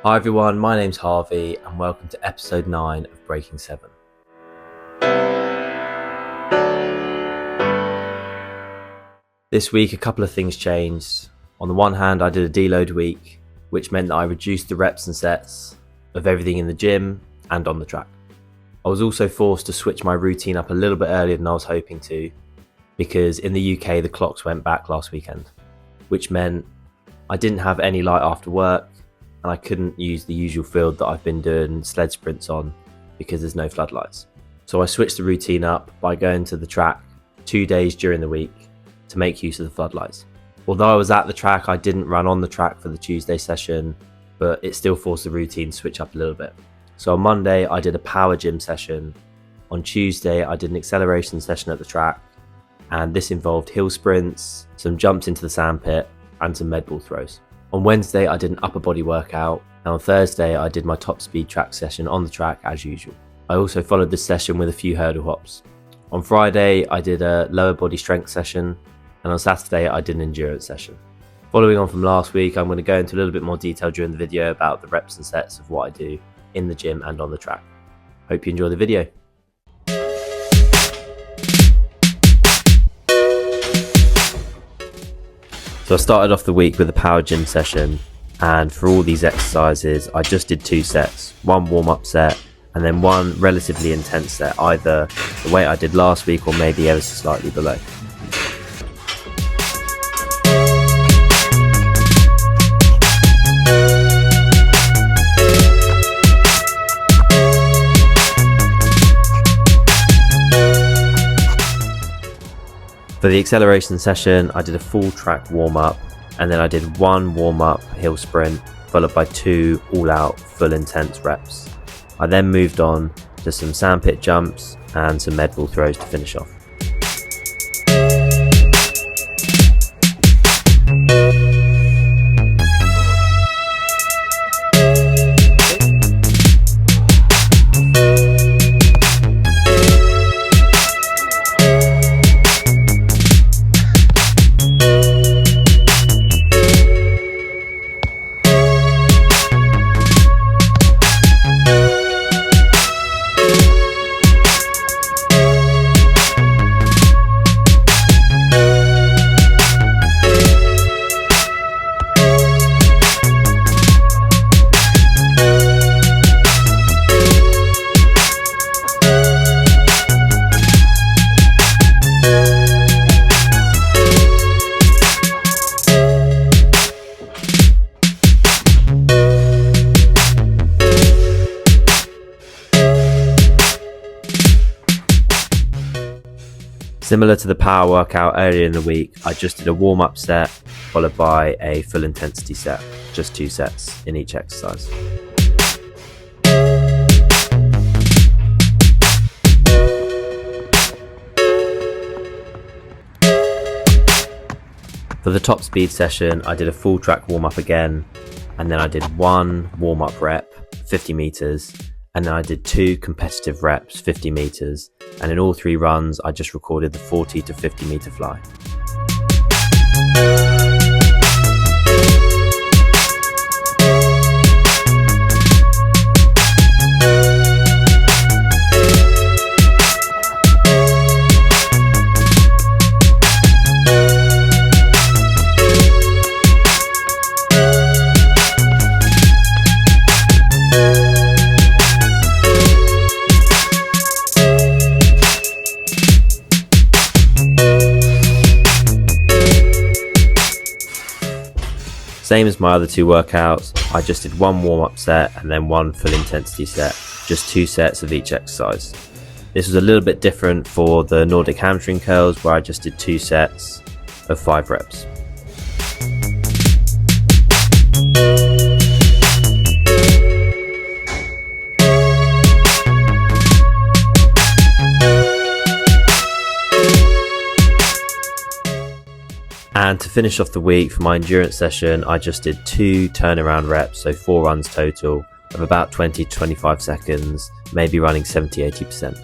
Hi everyone, my name's Harvey and welcome to episode 9 of Breaking 7. This week a couple of things changed. On the one hand, I did a deload week, which meant that I reduced the reps and sets of everything in the gym and on the track. I was also forced to switch my routine up a little bit earlier than I was hoping to, because in the UK the clocks went back last weekend, which meant I didn't have any light after work and I couldn't use the usual field that I've been doing sled sprints on because there's no floodlights. So I switched the routine up by going to the track 2 days during the week to make use of the floodlights. Although I was at the track, I didn't run on the track for the Tuesday session, but it still forced the routine to switch up a little bit. So on Monday, I did a power gym session. On Tuesday, I did an acceleration session at the track, and this involved hill sprints, some jumps into the sandpit, and some med ball throws. On Wednesday, I did an upper body workout, and on Thursday, I did my top speed track session on the track as usual. I also followed this session with a few hurdle hops. On Friday, I did a lower body strength session, and on Saturday, I did an endurance session. Following on from last week, I'm going to go into a little bit more detail during the video about the reps and sets of what I do in the gym and on the track. Hope you enjoy the video. So I started off the week with a power gym session, and for all these exercises I just did 2 sets, one warm-up set and then one relatively intense set, either the weight I did last week or maybe ever so slightly below. For the acceleration session, I did a full track warm-up, and then I did one warm-up hill sprint, followed by 2 all-out full intense reps. I then moved on to some sandpit jumps and some med ball throws to finish off. Similar to the power workout earlier in the week, I just did a warm-up set followed by a full intensity set, just 2 sets in each exercise. For the top speed session, I did a full track warm-up again, and then I did one warm-up rep, 50 meters, and then I did 2 competitive reps, 50 meters, and in all 3 runs I just recorded the 40 to 50 meter fly. Same as my other 2 workouts, I just did one warm-up set and then one full intensity set, just 2 sets of each exercise. This was a little bit different for the Nordic hamstring curls, where I just did 2 sets of 5 reps. And to finish off the week for my endurance session, I just did 2 turnaround reps, so 4 runs total of about 20 to 25 seconds, maybe running 70-80%.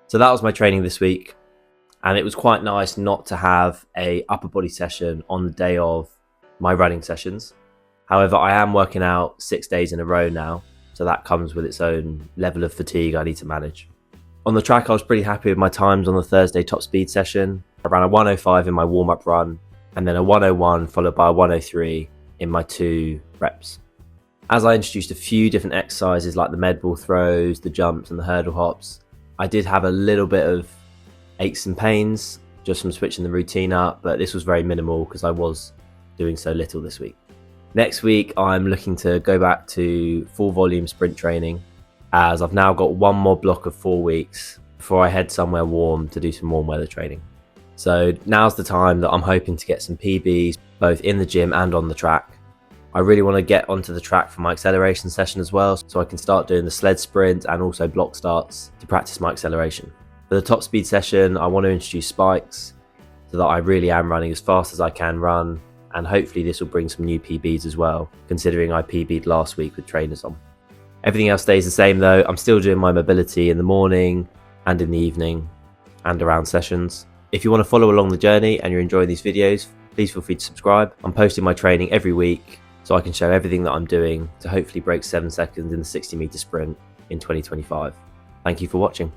So that was my training this week, and it was quite nice not to have a upper body session on the day of my running sessions. However, I am working out 6 days in a row now, so that comes with its own level of fatigue I need to manage. On the track, I was pretty happy with my times on the Thursday top speed session. I ran a 105 in my warm-up run, and then a 101 followed by a 103 in my 2 reps. As I introduced a few different exercises like the med ball throws, the jumps and the hurdle hops, I did have a little bit of aches and pains just from switching the routine up, but this was very minimal because I was doing so little this week. Next week, I'm looking to go back to full volume sprint training, as I've now got one more block of 4 weeks before I head somewhere warm to do some warm weather training. So now's the time that I'm hoping to get some PBs both in the gym and on the track. I really want to get onto the track for my acceleration session as well, so I can start doing the sled sprint and also block starts to practice my acceleration. For the top speed session, I want to introduce spikes so that I really am running as fast as I can run, and hopefully this will bring some new PBs as well, considering I PB'd last week with trainers on. Everything else stays the same though. I'm still doing my mobility in the morning and in the evening and around sessions. If you want to follow along the journey and you're enjoying these videos, please feel free to subscribe. I'm posting my training every week so I can show everything that I'm doing to hopefully break 7 seconds in the 60-meter sprint in 2025. Thank you for watching.